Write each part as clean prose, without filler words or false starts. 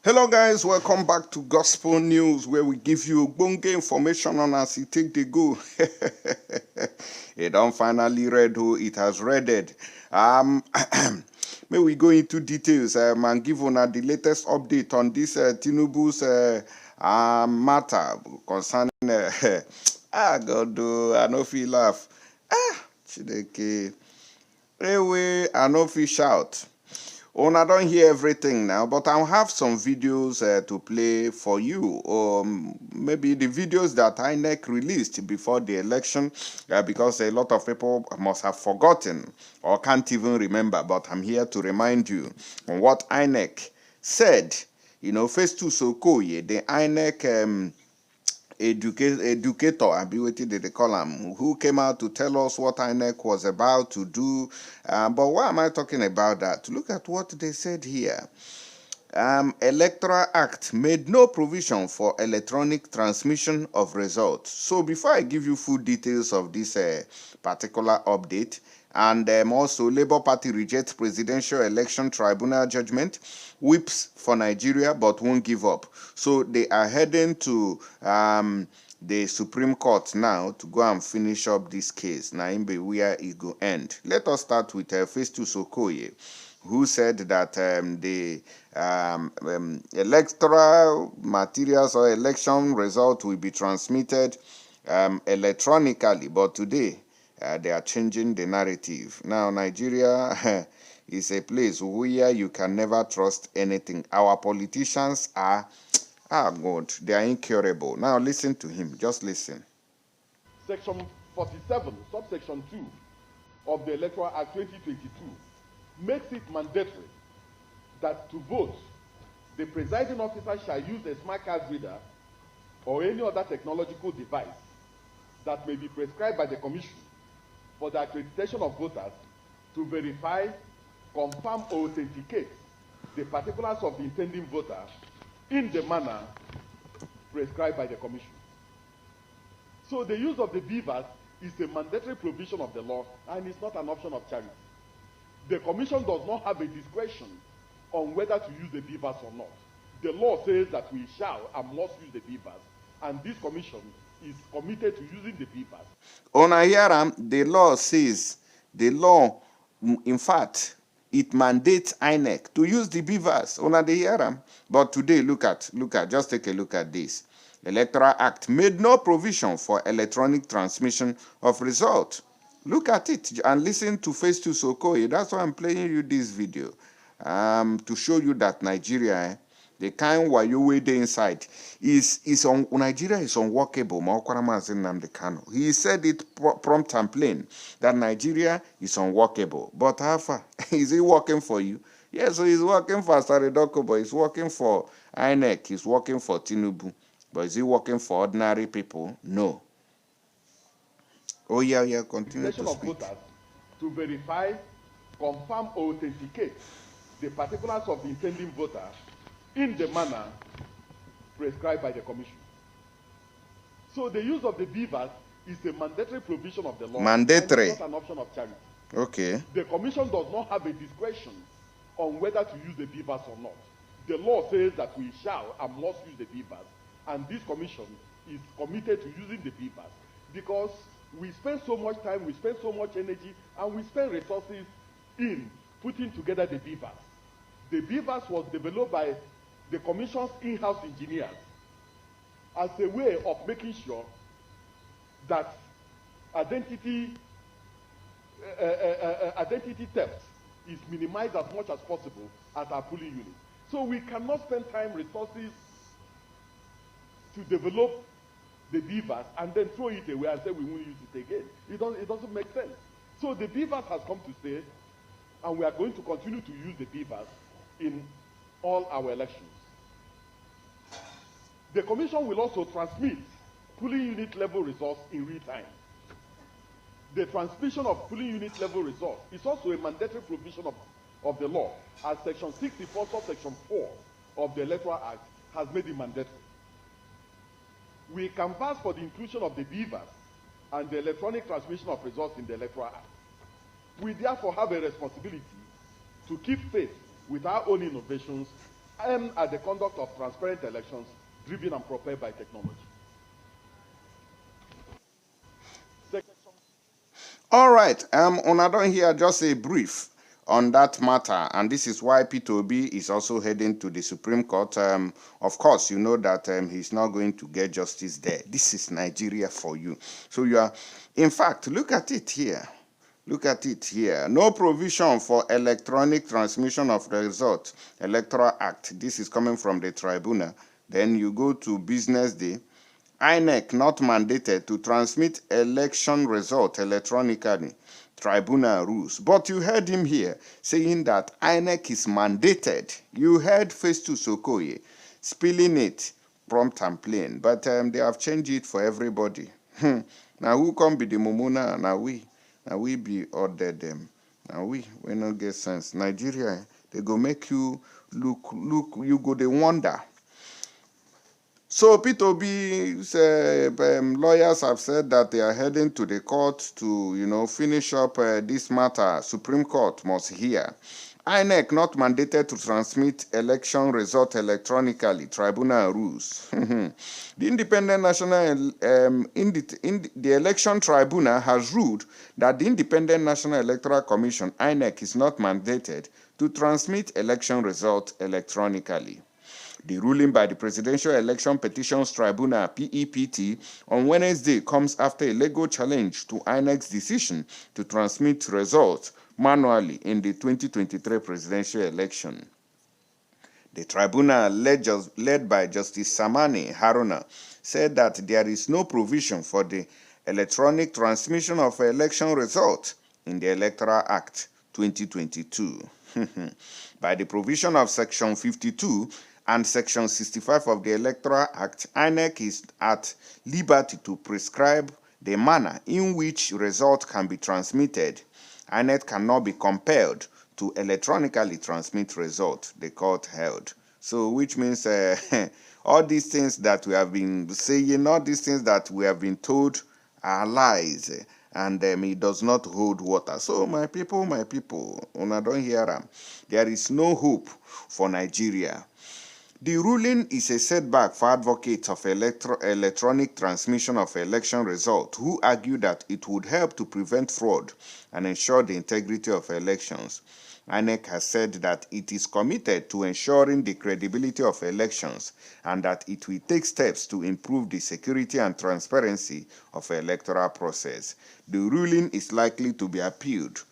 Hello guys, welcome back to Gospel News where we give you bonge information on as it take the go. It don't finally read who it has readed. May we go into details and give on the latest update on this Tinubu's matter concerning God, I no feel laugh. Chideke. Anyway, I no feel shout. I don't hear everything now, but I'll have some videos to play for you. Maybe the videos that Inec released before the election, because a lot of people must have forgotten or can't even remember. But I'm here to remind you on what Inec said. You know, Festus Okoye, the Inec educator, I be waiting they call him, who came out to tell us what INEC was about to do. But why am I talking about that? Look at what they said here. Electoral Act made no provision for electronic transmission of results. So before I give you full details of this particular update, and also Labour Party rejects presidential election tribunal judgment, whips for Nigeria but won't give up. So they are heading to the Supreme Court now to go and finish up this case. Naimbe where it go end. Let us start with Festus Okoye, who said that the electoral materials or election result will be transmitted electronically. But today, they are changing the narrative. Now, Nigeria is a place where you can never trust anything. Our politicians are, God, they are incurable. Now, listen to him. Just listen. Section 47, subsection 2 of the Electoral Act 2022 makes it mandatory that to vote, the presiding officer shall use a smart card reader or any other technological device that may be prescribed by the Commission for the accreditation of voters to verify, confirm, or authenticate the particulars of the intending voter in the manner prescribed by the Commission. So the use of the BVAS is a mandatory provision of the law and is not an option of charity. The Commission does not have a discretion on whether to use the BVAS or not. The law says that we shall and must use the BVAS, and this Commission is committed to using the BVAS. On Ayaram, the law says, in fact, it mandates INEC to use the BVAS on the Ayaram. But today, look at, just take a look at this. Electoral Act made no provision for electronic transmission of results. Look at it and listen to Festus Okoye. That's why I'm playing you this video, to show you that Nigeria, the kind where you wait inside, is on Nigeria is unworkable. He said it prompt and plain that Nigeria is unworkable. But how far is it working for you? Yes, so he's working for Saridoko, but he's working for INEC, he's working for Tinubu. But is it working for ordinary people? No. Oh, yeah, continue to speak. Voters to verify, confirm, or authenticate the particulars of the intending voter in the manner prescribed by the Commission. So the use of the BVAS is a mandatory provision of the law. Mandatory. And not an option of charity. Okay. The Commission does not have a discretion on whether to use the BVAS or not. The law says that we shall and must use the BVAS, and this Commission is committed to using the BVAS because we spend so much time, we spend so much energy, and we spend resources in putting together the BVAS. The BVAS was developed by the Commission's in-house engineers as a way of making sure that identity theft is minimized as much as possible at our polling unit. So we cannot spend time, resources to develop the BVAS and then throw it away and say we won't use it again. It doesn't make sense. So the BVAS has come to stay, and we are going to continue to use the BVAS in all our elections. The Commission will also transmit polling unit level results in real time. The transmission of polling unit level results is also a mandatory provision of the law, as Section 64, subsection 4 of the Electoral Act has made it mandatory. We canvass for the inclusion of the BVAS and the electronic transmission of results in the Electoral Act. We therefore have a responsibility to keep faith with our own innovations aim at the conduct of transparent elections driven and propelled by technology. All right, una don hear just a brief on that matter, and this is why Peter Obi is also heading to the Supreme Court. Of course, you know that he's not going to get justice there. This is Nigeria for you. So you are, in fact, look at it here. Look at it here. No provision for electronic transmission of the result, Electoral Act. This is coming from the tribunal. Then you go to Business Day. Inec not mandated to transmit election result electronically. Tribunal rules. But you heard him here saying that Inec is mandated. You heard Festus Okoye spilling it prompt and plain. But they have changed it for everybody. Now who come be the mumuna? Now we be ordered them. Now we no get sense. Nigeria, they go make you look, you go they wonder. So Peter Obi's lawyers have said that they are heading to the court to, finish up this matter. Supreme Court must hear. INEC not mandated to transmit election result electronically. Tribunal rules. The Independent National the Election Tribunal has ruled that the Independent National Electoral Commission (INEC) is not mandated to transmit election results electronically. The ruling by the Presidential Election Petitions Tribunal (PEPT) on Wednesday comes after a legal challenge to INEC's decision to transmit results manually in the 2023 presidential election. The tribunal, led by Justice Samani Haruna, said that there is no provision for the electronic transmission of election results in the Electoral Act 2022. By the provision of Section 52 and Section 65 of the Electoral Act, INEC is at liberty to prescribe the manner in which results can be transmitted. INEC cannot be compelled to electronically transmit results, the court held. So, which means all these things that we have been saying, all these things that we have been told are lies, and it does not hold water. So, my people, una don't hear them. There is no hope for Nigeria. The ruling is a setback for advocates of electronic transmission of election results who argue that it would help to prevent fraud and ensure the integrity of elections. INEC has said that it is committed to ensuring the credibility of elections and that it will take steps to improve the security and transparency of the electoral process. The ruling is likely to be appealed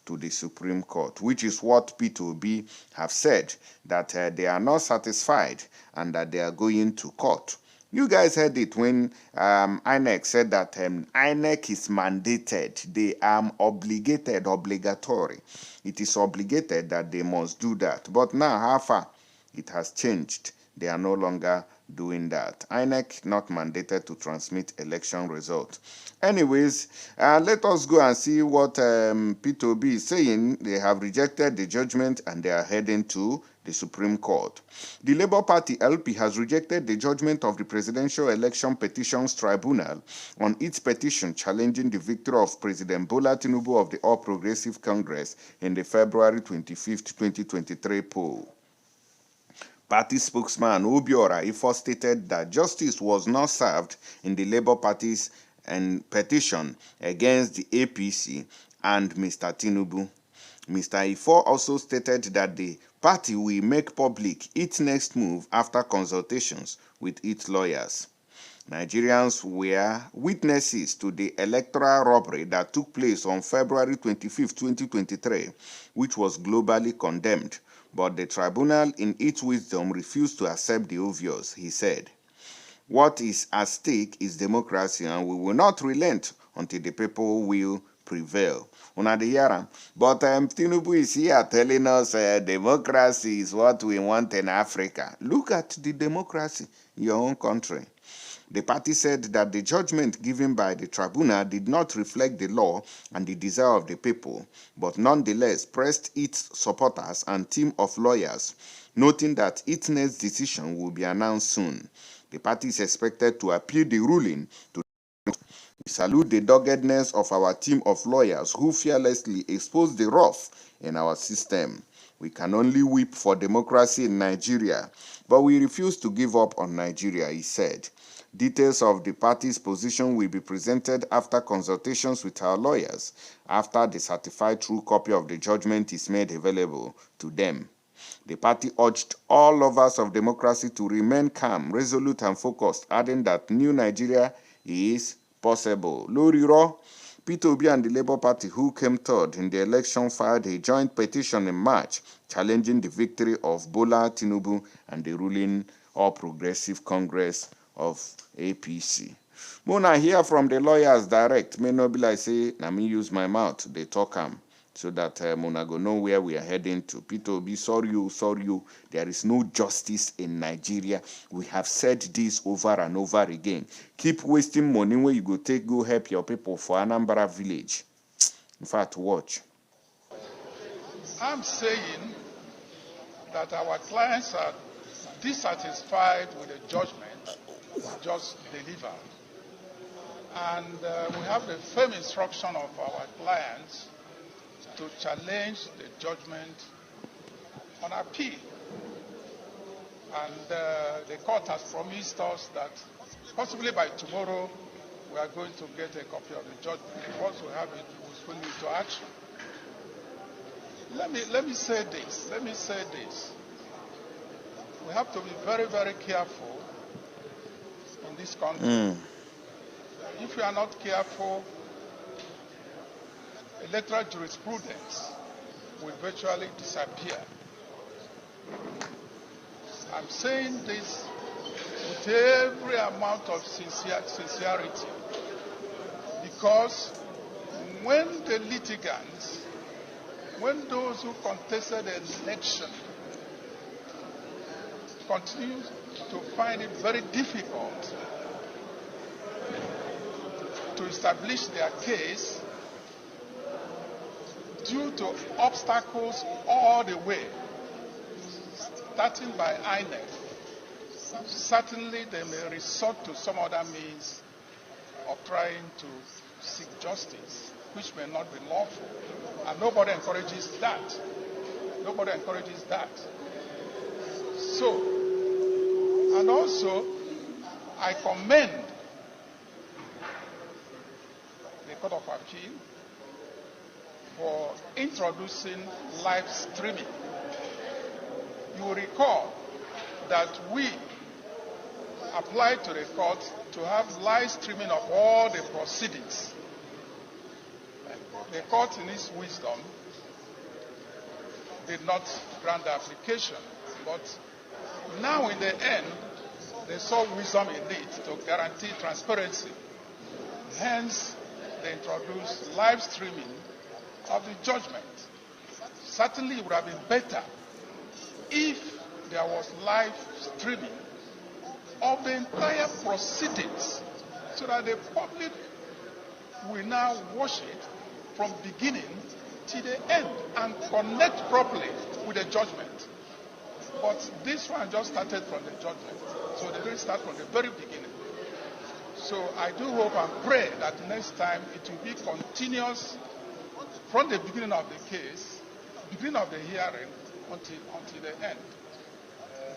to the Supreme Court, which is what P2B have said, that they are not satisfied and that they are going to court. You guys heard it when INEC said that INEC is mandated. They are obligatory. It is obligated that they must do that. But now, how far? It has changed. They are no longer doing that. INEC not mandated to transmit election results. Anyways, let us go and see what P2B is saying. They have rejected the judgment and they are heading to the Supreme Court. The Labour Party LP has rejected the judgment of the Presidential Election Petitions Tribunal on its petition challenging the victory of President Bola Tinubu of the All Progressive Congress in the February 25, 2023 poll. Party spokesman Obiora Ifo stated that justice was not served in the Labour Party's petition against the APC and Mr. Tinubu. Mr. Ifo also stated that the party will make public its next move after consultations with its lawyers. Nigerians were witnesses to the electoral robbery that took place on February 25, 2023, which was globally condemned. But the tribunal, in its wisdom, refused to accept the obvious, he said. What is at stake is democracy, and we will not relent until the people will prevail. Una de hear. But Tinubu is here telling us democracy is what we want in Africa. Look at the democracy in your own country. The party said that the judgment given by the tribunal did not reflect the law and the desire of the people, but nonetheless pressed its supporters and team of lawyers, noting that its next decision will be announced soon. The party is expected to appeal the ruling to. We salute the doggedness of our team of lawyers who fearlessly expose the rough in our system. We can only weep for democracy in Nigeria, but we refuse to give up on Nigeria, he said. Details of the party's position will be presented after consultations with our lawyers, after the certified true copy of the judgment is made available to them. The party urged all lovers of democracy to remain calm, resolute, and focused, adding that new Nigeria is possible. Loriro, Peter Obi and the Labour Party, who came third in the election, filed a joint petition in March challenging the victory of Bola Tinubu and the ruling All Progressive Congress of APC. Mona hear from the lawyers direct. May not be like say, na me use my mouth, they talk so that Mona go know where we are heading to. Peter Obi, sorry you, there is no justice in Nigeria. We have said this over and over again. Keep wasting money when you go help your people for Anambra village. In fact, watch. I'm saying that our clients are dissatisfied with the judgment just delivered. And we have the firm instruction of our clients to challenge the judgment on appeal. And the court has promised us that possibly by tomorrow we are going to get a copy of the judgment. Once we have it, we will spring into action. Let me say this. We have to be very, very careful in this country. If we are not careful, electoral jurisprudence will virtually disappear. I'm saying this with every amount of sincerity, because when the litigants, when those who contested the election continue to find it very difficult to establish their case due to obstacles all the way, starting by Inec, certainly they may resort to some other means of trying to seek justice, which may not be lawful. And nobody encourages that. Nobody encourages that. So, and also, I commend the Court of Appeal for introducing live streaming. You will recall that we applied to the court to have live streaming of all the proceedings. The court, in its wisdom, did not grant the application, but now in the end, they saw wisdom in it to guarantee transparency. Hence, they introduced live streaming of the judgment. Certainly, it would have been better if there was live streaming of the entire proceedings, so that the public will now watch it from beginning to the end and connect properly with the judgment. But this one just started from the judgment, so they didn't start from the very beginning. So I do hope and pray that next time it will be continuous from the beginning of the case, beginning of the hearing, until the end.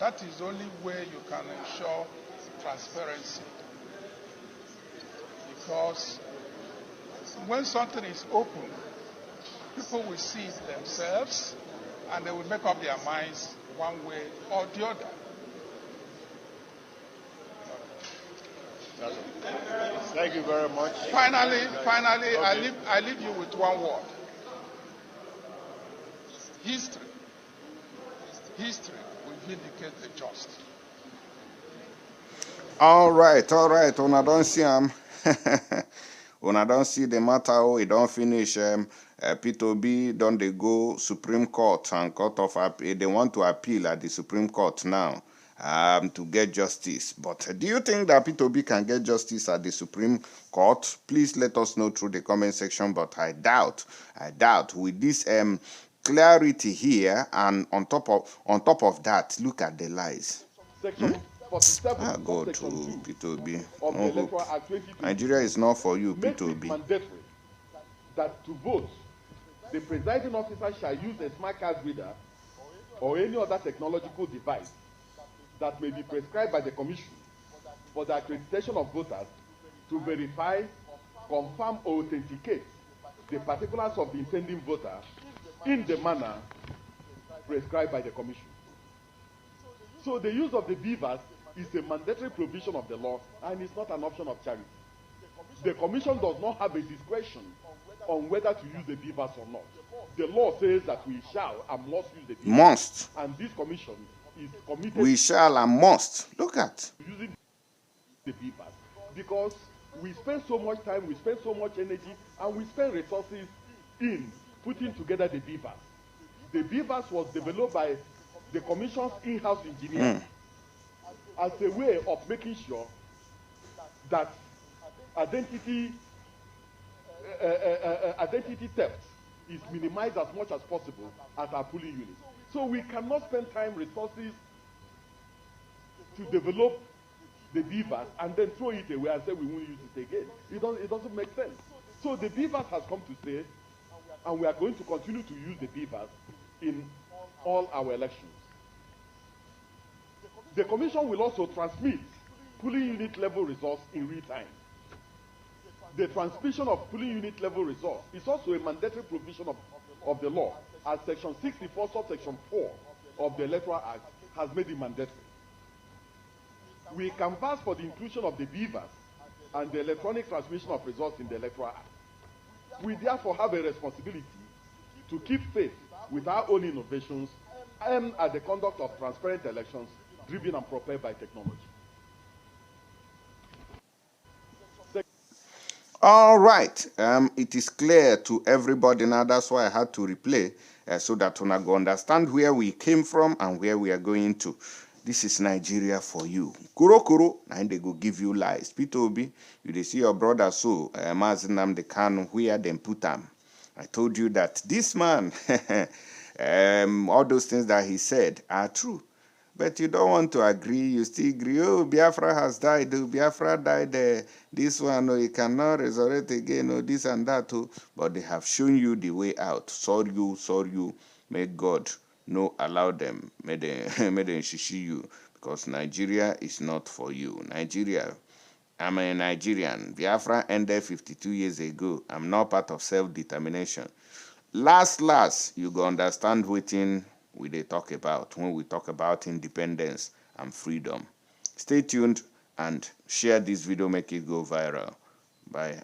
That is the only way you can ensure transparency. Because when something is open, people will see it themselves and they will make up their minds one way or the other. Thank you very much. Finally, okay. I leave you with one word. History will vindicate the just. All right. Una don't see una don't see the matter. Oh, it don't finish. Peter Obi don't they go Supreme Court and Court of Appeal. They want to appeal at the Supreme Court now to get justice. But do you think that Peter Obi can get justice at the Supreme Court? Please let us know through the comment section. But I doubt. With this clarity here, and on top of that, look at the lies. Section 47, go section to 2 Peter Obi. of the Electoral Act 2022 Nigeria is not for you, makes Peter it Obi. mandatory that to vote, the presiding officer shall use a smart card reader or any other technological device that may be prescribed by the Commission for the accreditation of voters to verify, confirm, or authenticate the particulars of the intending voter in the manner prescribed by the Commission. So the use of the BVAS is a mandatory provision of the law and is not an option of charity. The Commission does not have a discretion on whether to use the BVAS or not. The law says that we shall and must use the BVAS. Must. And this Commission is committed We shall and must. Look at. to using the BVAS because we spend so much time, we spend so much energy, and we spend resources in putting together the BVAS. The BVAS was developed by the Commission's in-house engineer as a way of making sure that identity theft is minimized as much as possible at our polling units. So we cannot spend time, resources to develop the BVAS and then throw it away and say we won't use it again. It doesn't make sense. So the BVAS has come to stay, and we are going to continue to use the BVAS in all our elections. The Commission will also transmit polling unit level results in real time. The transmission of polling unit level results is also a mandatory provision of the law, as Section 64, subsection 4 of the Electoral Act has made it mandatory. We canvass for the inclusion of the BVAS and the electronic transmission of results in the Electoral Act. We therefore have a responsibility to keep faith with our own innovations aimed at the conduct of transparent elections driven and propelled by technology. All right. It is clear to everybody now. That's why I had to replay so that una go understand where we came from and where we are going to. This is Nigeria for you. Kuro kuro, and they go give you lies. Peter Obi, you dey see your brother so, Mazinam the Kanu, where them put him. I told you that this man, all those things that he said are true. But you don't want to agree, you still agree, oh, Biafra has died, oh, Biafra died, this one, oh, he cannot resurrect again, oh, this and that, oh. But they have shown you the way out. Sorry you, may God no allow them, may them shishi you, because Nigeria is not for you. Nigeria, I'm a Nigerian. Biafra ended 52 years ago. I'm not part of self-determination. Last, you go understand what we dey talk about when we talk about independence and freedom. Stay tuned and share this video, make it go viral. Bye.